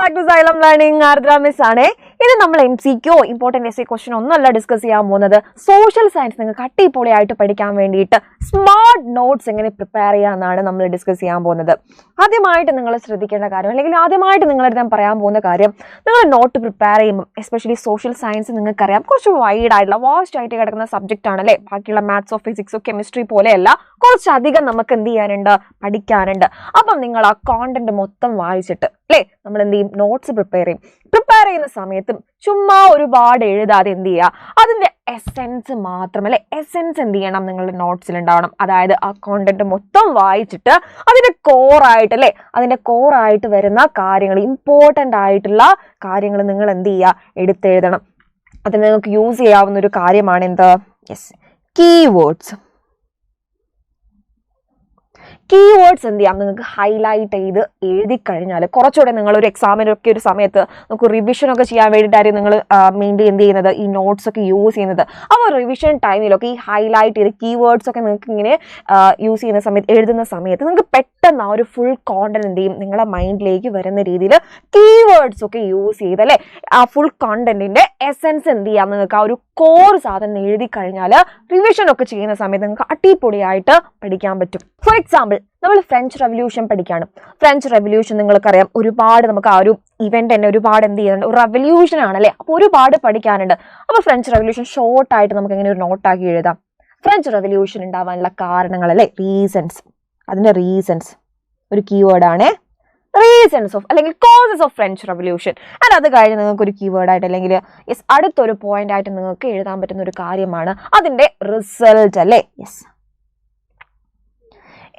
back to Xylem Learning. Ardra Miss ആണ്. ഇത് നമ്മൾ MCQ ഇമ്പോർട്ടന്റ് എസ്സേ ക്വസ്റ്റ്യൻ ഒന്നല്ല ഡിസ്കസ് ചെയ്യാൻ പോകുന്നത്. സോഷ്യൽ സയൻസ് നിങ്ങൾക്ക് അടിപൊളിയായിട്ട് പഠിക്കാൻ വേണ്ടിയിട്ട് സ്മാർട്ട് നോട്ട്സ് എങ്ങനെ പ്രിപ്പയർ ചെയ്യാമെന്നാണ് നമ്മൾ ഡിസ്കസ് ചെയ്യാൻ പോകുന്നത്. ആദ്യമായിട്ട് നിങ്ങൾ ശ്രദ്ധിക്കേണ്ട കാര്യം അല്ലെങ്കിൽ ആദ്യമായിട്ട് നിങ്ങളുടെ ഞാൻ പറയാൻ പോകുന്ന കാര്യം, നിങ്ങൾ നോട്ട് പ്രിപ്പയർ ചെയ്യുമ്പോൾ എസ്പെഷ്യലി സോഷ്യൽ സയൻസ് നിങ്ങൾക്കറിയാം കുറച്ച് വൈഡ് ആയിട്ടുള്ള വാസ്റ്റ് ആയിട്ട് കിടക്കുന്ന സബ്ജക്റ്റ് ആണ് അല്ലേ. ബാക്കിയുള്ള മാത്സോ ഫിസിക്സോ കെമിസ്ട്രി പോലെയല്ല, കുറച്ചധികം നമുക്ക് എന്ത് ചെയ്യാനുണ്ട്, പഠിക്കാനുണ്ട്. അപ്പം നിങ്ങൾ ആ കോണ്ടന്റ് മൊത്തം വായിച്ചിട്ട് അല്ലേ നമ്മൾ എന്ത് ചെയ്യും, നോട്ട്സ് പ്രിപ്പയർ ചെയ്യും. പ്രിപ്പയർ ചെയ്യുന്ന സമയത്തും ചുമ്മാ ഒരുപാട് എഴുതാതെ എന്ത് ചെയ്യുക, അതിന്റെ എസെൻസ് മാത്രം അല്ലെ, എസെൻസ് എന്ത് ചെയ്യണം നിങ്ങളുടെ നോട്ട്സിൽ ഉണ്ടാവണം. അതായത് ആ കോണ്ടന്റ് മൊത്തം വായിച്ചിട്ട് അതിന്റെ കോറായിട്ട് അല്ലെ, അതിന്റെ കോറായിട്ട് വരുന്ന കാര്യങ്ങൾ, ഇമ്പോർട്ടൻ്റ് ആയിട്ടുള്ള കാര്യങ്ങൾ നിങ്ങൾ എന്ത് ചെയ്യുക, എടുത്തെഴുതണം. അതിന് നിങ്ങൾക്ക് യൂസ് ചെയ്യാവുന്ന ഒരു കാര്യമാണ് എന്ത്, യെസ്, കീവേഡ്സ്. കീവേഡ്സ് എന്ത് ചെയ്യാം, നിങ്ങൾക്ക് ഹൈലൈറ്റ് ചെയ്ത് എഴുതി കഴിഞ്ഞാൽ കുറച്ചുകൂടെ നിങ്ങളൊരു എക്സാമിനൊക്കെ ഒരു സമയത്ത് നമുക്ക് റിവിഷനൊക്കെ ചെയ്യാൻ വേണ്ടിയിട്ടായിരിക്കും നിങ്ങൾ മെയിൻലി എന്ത് ചെയ്യുന്നത്, ഈ നോട്ട്സ് ഒക്കെ യൂസ് ചെയ്യുന്നത്. അപ്പോൾ റിവിഷൻ ടൈമിലൊക്കെ ഈ ഹൈലൈറ്റ് ചെയ്ത് കീവേഡ്സ് ഒക്കെ നിങ്ങൾക്ക് ഇങ്ങനെ യൂസ് ചെയ്യുന്ന സമയത്ത്, എഴുതുന്ന സമയത്ത് നിങ്ങൾക്ക് പെട്ടെന്ന് ആ ഒരു ഫുൾ കോണ്ടന്റ് എന്ത് ചെയ്യും, നിങ്ങളുടെ മൈൻഡിലേക്ക് വരുന്ന രീതിയിൽ കീവേഡ്സ് ഒക്കെ യൂസ് ചെയ്ത് അല്ലേ ആ ഫുൾ കോണ്ടന്റിന്റെ എസെൻസ് എന്ത് ചെയ്യാം, നിങ്ങൾക്ക് ആ ഒരു കോർ സാധനം എഴുതി കഴിഞ്ഞാൽ റിവിഷൻ ഒക്കെ ചെയ്യുന്ന സമയത്ത് നിങ്ങൾക്ക് അടിപൊളിയായിട്ട് പഠിക്കാൻ പറ്റും. ഫോർ എക്സാമ്പിൾ നമ്മൾ ഫ്രഞ്ച് റെവല്യൂഷൻ പഠിക്കുകയാണ്. ഫ്രഞ്ച് റെവല്യൂഷൻ നിങ്ങൾക്കറിയാം ഒരുപാട് നമുക്ക് ആ ഒരു ഇവന്റ് തന്നെ ഒരുപാട് എന്ത് ചെയ്യുന്നുണ്ട്, ഒരു റെവല്യൂഷൻ ആണല്ലേ. അപ്പോൾ ഒരുപാട് പഠിക്കാനുണ്ട്. അപ്പോൾ ഫ്രഞ്ച് റെവല്യൂഷൻ ഷോർട്ടായിട്ട് നമുക്ക് എങ്ങനെ ഒരു നോട്ടാക്കി എഴുതാം. ഫ്രഞ്ച് റെവല്യൂഷൻ ഉണ്ടാവാനുള്ള കാരണങ്ങൾ അല്ലേ, റീസൺസ്. അതിന്റെ റീസൺസ് ഒരു കീവേഡ് ആണ്, റീസൺസ് ഓഫ് അല്ലെങ്കിൽ causes of French revolution. And അത് കഴിഞ്ഞ് നിങ്ങൾക്ക് ഒരു കീവേഡ് ആയിട്ട് അല്ലെങ്കിൽ യെസ് അടുത്തൊരു പോയിന്റ് ആയിട്ട് നിങ്ങൾക്ക് എഴുതാൻ പറ്റുന്ന ഒരു കാര്യമാണ് അതിന്റെ റിസൾട്ട് അല്ലേ. യെസ്,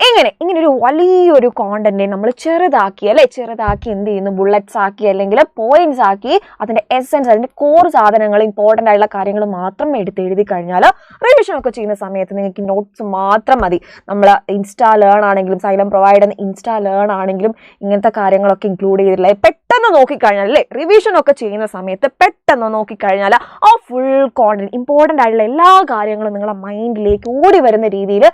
ഇങ്ങനെ ഒരു വലിയൊരു കോണ്ടന്റിനെ നമ്മൾ ചെറുതാക്കി അല്ലെ, ചെറുതാക്കി എന്ത് ചെയ്യുന്നു, ബുള്ളറ്റ്സ് ആക്കി അല്ലെങ്കിൽ പോയിന്റ്സ് ആക്കി അതിന്റെ എസെൻസ്, അതിന്റെ കോർ സാധനങ്ങൾ, ഇമ്പോർട്ടൻ്റ് ആയിട്ടുള്ള കാര്യങ്ങൾ മാത്രം എഴുതി കഴിഞ്ഞാൽ റിവിഷൻ ഒക്കെ ചെയ്യുന്ന സമയത്ത് നിങ്ങൾക്ക് നോട്ട്സ് മാത്രം മതി. നമ്മൾ ഇൻസ്റ്റാ ലേൺ ആണെങ്കിലും സൈലം പ്രൊവൈഡ് ചെയ്യുന്ന ഇൻസ്റ്റാ ലേൺ ആണെങ്കിലും ഇങ്ങനത്തെ കാര്യങ്ങളൊക്കെ ഇൻക്ലൂഡ് ചെയ്തിട്ടില്ല. പെട്ടെന്ന് നോക്കിക്കഴിഞ്ഞാൽ അല്ലേ, റിവിഷൻ ഒക്കെ ചെയ്യുന്ന സമയത്ത് പെട്ടെന്ന് നോക്കിക്കഴിഞ്ഞാൽ ആ ഫുൾ കോണ്ടന്റ്, ഇമ്പോർട്ടൻ്റ് ആയിട്ടുള്ള എല്ലാ കാര്യങ്ങളും നിങ്ങളുടെ മൈൻഡിലേക്ക് ഓടി വരുന്ന രീതിയിൽ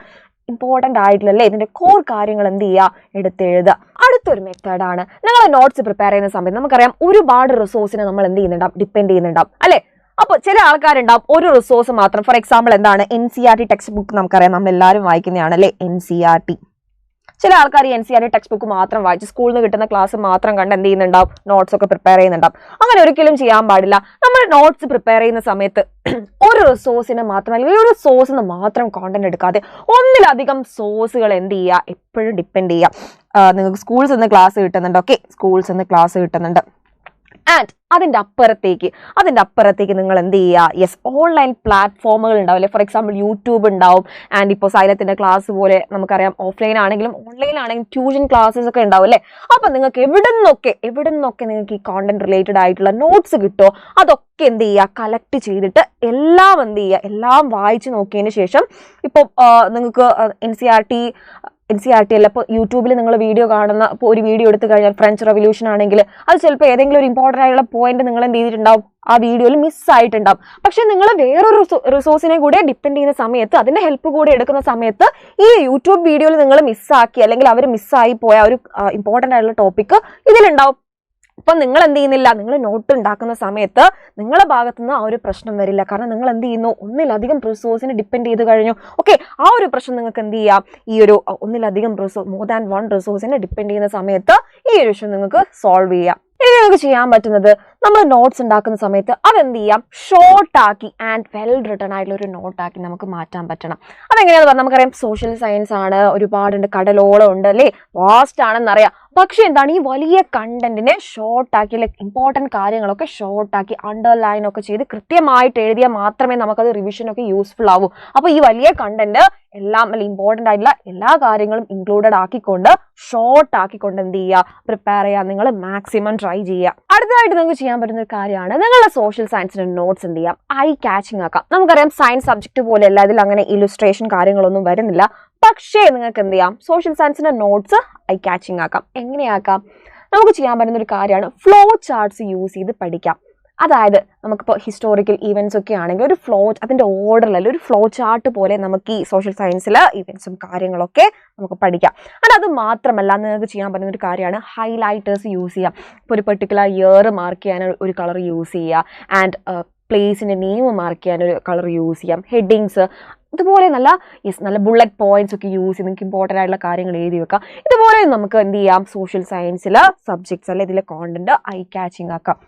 ഇമ്പോർട്ടൻ്റ് ആയിട്ടുള്ളല്ലേ ഇതിന്റെ കോർ കാര്യങ്ങൾ എന്ത് ചെയ്യുക, എടുത്തെഴുതുക. അടുത്തൊരു മെത്തേഡാണ് നിങ്ങൾ നോട്ട്സ് പ്രിപ്പയർ ചെയ്യുന്ന സമയത്ത് നമുക്കറിയാം ഒരുപാട് റിസോഴ്സിനെ നമ്മൾ എന്ത് ചെയ്യുന്നുണ്ടാവും, ഡിപ്പെൻഡ് ചെയ്യുന്നുണ്ടാവും അല്ലെ. അപ്പോൾ ചില ആൾക്കാരുണ്ടാവും ഒരു റിസോഴ്സ് മാത്രം. ഫോർ എക്സാമ്പിൾ എന്താണ്, NCERT ടെക്സ്റ്റ് ബുക്ക് നമുക്കറിയാം, നമ്മൾ എല്ലാവരും വായിക്കുന്നതാണ് അല്ലെ NCERT. ചില ആൾക്കാർ ഈ NCERT ടെക്സ്റ്റ് ബുക്ക് മാത്രം വായിച്ച് സ്കൂളിൽ നിന്ന് കിട്ടുന്ന ക്ലാസ് മാത്രം കണ്ട് എന്ത് ചെയ്യുന്നുണ്ടാവും, നോട്ട്സ് ഒക്കെ പ്രിപ്പയർ ചെയ്യുന്നുണ്ടാവും. അങ്ങനെ ഒരിക്കലും ചെയ്യാൻ പാടില്ല. നമ്മൾ നോട്ട്സ് പ്രിപ്പയർ ചെയ്യുന്ന സമയത്ത് ഒരു റിസോഴ്സിനെ മാത്രം അല്ലെങ്കിൽ ഒരു സോഴ്സിന് മാത്രം കോണ്ടന്റ് എടുക്കാതെ ഒന്നിലധികം സോഴ്സുകൾ എന്ത് ചെയ്യുക, എപ്പോഴും ഡിപ്പെൻഡ് ചെയ്യുക. നിങ്ങൾക്ക് സ്കൂൾസ് നിന്ന് ക്ലാസ് കിട്ടുന്നുണ്ട്, ഓക്കെ, സ്കൂൾസ് നിന്ന് ക്ലാസ് കിട്ടുന്നുണ്ട്. ആൻഡ് അതിൻ്റെ അപ്പുറത്തേക്ക് നിങ്ങൾ എന്ത് ചെയ്യുക, യെസ്, ഓൺലൈൻ പ്ലാറ്റ്ഫോമുകൾ ഉണ്ടാവും അല്ലെ. ഫോർ എക്സാമ്പിൾ യൂട്യൂബ് ഉണ്ടാവും. ആൻഡ് ഇപ്പോൾ സൈലത്തിൻ്റെ ക്ലാസ് പോലെ നമുക്കറിയാം ഓഫ്ലൈൻ ആണെങ്കിലും ഓൺലൈൻ ആണെങ്കിലും ട്യൂഷൻ ക്ലാസ്സസ് ഒക്കെ ഉണ്ടാവും അല്ലേ. അപ്പം നിങ്ങൾക്ക് എവിടെ നിന്നൊക്കെ നിങ്ങൾക്ക് ഈ കോണ്ടന്റ് റിലേറ്റഡ് ആയിട്ടുള്ള നോട്ട്സ് കിട്ടുമോ അതൊക്കെ എന്ത് ചെയ്യുക, കളക്ട് ചെയ്തിട്ട് എല്ലാം എന്ത് ചെയ്യുക, എല്ലാം വായിച്ച് നോക്കിയതിന് ശേഷം ഇപ്പോൾ നിങ്ങൾക്ക് NCERT അല്ല, ഇപ്പോൾ യൂട്യൂബിൽ നിങ്ങൾ വീഡിയോ കാണുന്ന, ഇപ്പോൾ ഒരു വീഡിയോ എടുത്തു കഴിഞ്ഞാൽ ഫ്രഞ്ച് റെവല്യൂഷൻ ആണെങ്കിൽ അത് ചിലപ്പോൾ ഏതെങ്കിലും ഒരു ഇമ്പോർട്ടൻ്റ് ആയിട്ടുള്ള പോയിന്റ് നിങ്ങൾ എന്ത് ചെയ്തിട്ടുണ്ടാവും, ആ വീഡിയോയിൽ മിസ്സായിട്ടുണ്ടാവും. പക്ഷെ നിങ്ങൾ വേറൊരു റിസോഴ്സിനെ കൂടെ ഡിപ്പെൻഡ് ചെയ്യുന്ന സമയത്ത്, അതിന്റെ ഹെൽപ്പ് കൂടെ എടുക്കുന്ന സമയത്ത് ഈ യൂട്യൂബ് വീഡിയോയിൽ നിങ്ങൾ മിസ്സാക്കി അല്ലെങ്കിൽ അവർ മിസ്സായി പോയ ഒരു ഇമ്പോർട്ടൻ്റ് ആയിട്ടുള്ള ടോപ്പിക്ക് ഇതിലുണ്ടാവും. അപ്പം നിങ്ങൾ എന്ത് ചെയ്യുന്നില്ല, നിങ്ങൾ നോട്ട് ഉണ്ടാക്കുന്ന സമയത്ത് നിങ്ങളുടെ ഭാഗത്തുനിന്ന് ആ ഒരു പ്രശ്നം വരില്ല. കാരണം നിങ്ങൾ എന്ത് ചെയ്യുന്നു, ഒന്നിലധികം റിസോഴ്സിനെ ഡിപ്പെൻഡ് ചെയ്ത് കഴിഞ്ഞു. ഓക്കെ, ആ ഒരു പ്രശ്നം നിങ്ങൾക്ക് എന്ത് ചെയ്യാം, ഈ ഒരു ഒന്നിലധികം മോർ ദാൻ വൺ റിസോഴ്സിനെ ഡിപ്പെൻഡ് ചെയ്യുന്ന സമയത്ത് ഈ ഒരു ഇഷ്യൂ നിങ്ങൾക്ക് സോൾവ് ചെയ്യാം. ഇനി നിങ്ങൾക്ക് ചെയ്യാൻ പറ്റുന്നത്, നമ്മൾ നോട്ട്സ് ഉണ്ടാക്കുന്ന സമയത്ത് അതെന്ത് ചെയ്യാം, ഷോർട്ടാക്കി ആൻഡ് വെൽ റിട്ടൺ ആയിട്ടുള്ള ഒരു നോട്ടാക്കി നമുക്ക് മാറ്റാൻ പറ്റണം. അതെങ്ങനെയാണെന്ന് പറഞ്ഞാൽ നമുക്കറിയാം സോഷ്യൽ സയൻസ് ആണ്, ഒരുപാടുണ്ട്, കടലോളം ഉണ്ട് അല്ലേ, വാസ്റ്റ് ആണെന്നറിയാം. പക്ഷെ എന്താണ്, ഈ വലിയ കണ്ടന്റിനെ ഷോർട്ടാക്കി ലൈക്ക് ഇമ്പോർട്ടൻറ്റ് കാര്യങ്ങളൊക്കെ ഷോർട്ടാക്കി അണ്ടർലൈൻ ഒക്കെ ചെയ്ത് കൃത്യമായിട്ട് എഴുതിയാൽ മാത്രമേ നമുക്കത് റിവിഷനൊക്കെ യൂസ്ഫുൾ ആവൂ. അപ്പോൾ ഈ വലിയ കണ്ടന്റ് എല്ലാം അല്ല, ഇമ്പോർട്ടൻ്റ് ആയിട്ടുള്ള എല്ലാ കാര്യങ്ങളും ഇൻക്ലൂഡഡ് ആക്കിക്കൊണ്ട് ഷോർട്ട് ആക്കിക്കൊണ്ട് എന്ത് ചെയ്യുക, പ്രിപ്പയർ ചെയ്യുക. നിങ്ങൾ മാക്സിമം ട്രൈ ചെയ്യുക. അടുത്തതായിട്ട് നിങ്ങൾക്ക് ചെയ്യാൻ പറ്റുന്ന ഒരു കാര്യമാണ് നിങ്ങളുടെ സോഷ്യൽ സയൻസിന്റെ നോട്ട്സ് എന്ത് ചെയ്യാം, ഐ കാച്ചിങ് ആക്കാം. നമുക്കറിയാം സയൻസ് സബ്ജക്ട് പോലെയല്ല, ഇതിൽ അങ്ങനെ ഇലുസ്ട്രേഷൻ കാര്യങ്ങളൊന്നും വരുന്നില്ല. പക്ഷേ നിങ്ങൾക്ക് എന്ത് ചെയ്യാം, സോഷ്യൽ സയൻസിന്റെ നോട്ട്സ് ഐ കാച്ചിങ് ആക്കാം. എങ്ങനെയാക്കാം, നമുക്ക് ചെയ്യാൻ പറ്റുന്ന ഒരു കാര്യമാണ് ഫ്ലോ ചാർട്ട്സ് യൂസ് ചെയ്ത് പഠിക്കാം. അതായത് നമുക്കിപ്പോൾ ഹിസ്റ്റോറിക്കൽ ഈവൻറ്റ്സ് ഒക്കെ ആണെങ്കിൽ ഒരു അതിൻ്റെ ഓർഡറിലല്ല ഒരു ഫ്ലോ ചാർട്ട് പോലെ നമുക്ക് ഈ സോഷ്യൽ സയൻസിൽ ഈവൻറ്റ്സും കാര്യങ്ങളൊക്കെ നമുക്ക് പഠിക്കാം. അത് മാത്രമല്ല നിങ്ങൾക്ക് ചെയ്യാൻ പറ്റുന്ന ഒരു കാര്യമാണ് ഹൈലൈറ്റേഴ്സ് യൂസ് ചെയ്യാം. ഇപ്പോൾ ഒരു പെർട്ടിക്കുലർ ഇയർ മാർക്ക് ചെയ്യാൻ ഒരു കളർ യൂസ് ചെയ്യുക, ആൻഡ് പ്ലേസിൻ്റെ നെയിം മാർക്ക് ചെയ്യാൻ ഒരു കളർ യൂസ് ചെയ്യാം, ഹെഡിങ്സ് ഇതുപോലെ നല്ല ബുള്ളറ്റ് പോയിന്റ്സ് ഒക്കെ യൂസ് ചെയ്ത് നിങ്ങൾക്ക് ഇമ്പോർട്ടൻ്റ് ആയിട്ടുള്ള കാര്യങ്ങൾ എഴുതി വെക്കാം. ഇതുപോലെ നമുക്ക് എന്ത് ചെയ്യാം, സോഷ്യൽ സയൻസിലെ സബ്ജക്ട്സ് അല്ലെ ഇതിലെ കോണ്ടന്റ് ഐ ക്യാച്ചിങ് ആക്കാം.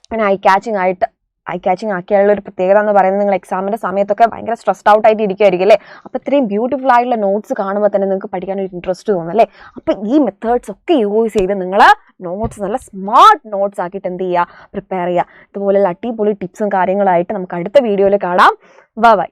പിന്നെ ഐ ക്യാച്ചിങ് ആക്കിയുള്ള ഒരു പ്രത്യേകത എന്ന് പറയുന്നത് നിങ്ങൾ എക്സാമിൻ്റെ സമയത്തൊക്കെ ഭയങ്കര സ്ട്രെസ്ഡ് ഔട്ട് ആയിട്ട് ഇരിക്കുമായിരിക്കും അല്ലേ. അപ്പോൾ ഇത്രയും ബ്യൂട്ടിഫുൾ ആയിട്ടുള്ള നോട്ട്സ് കാണുമ്പോൾ തന്നെ നിങ്ങൾക്ക് പഠിക്കാൻ ഒരു ഇൻട്രസ്റ്റ് തോന്നും അല്ലേ. അപ്പോൾ ഈ മെത്തേഡ്സ് ഒക്കെ യൂസ് ചെയ്ത് നിങ്ങൾ നോട്ട്സ് നല്ല സ്മാർട്ട് നോട്ട്സ് ആക്കിയിട്ട് എന്ത് ചെയ്യുക, പ്രിപ്പയർ ചെയ്യുക. ഇതുപോലെയുള്ള അടിപൊളി ടിപ്സും കാര്യങ്ങളായിട്ട് നമുക്ക് അടുത്ത വീഡിയോയിൽ കാണാം. ബൈ.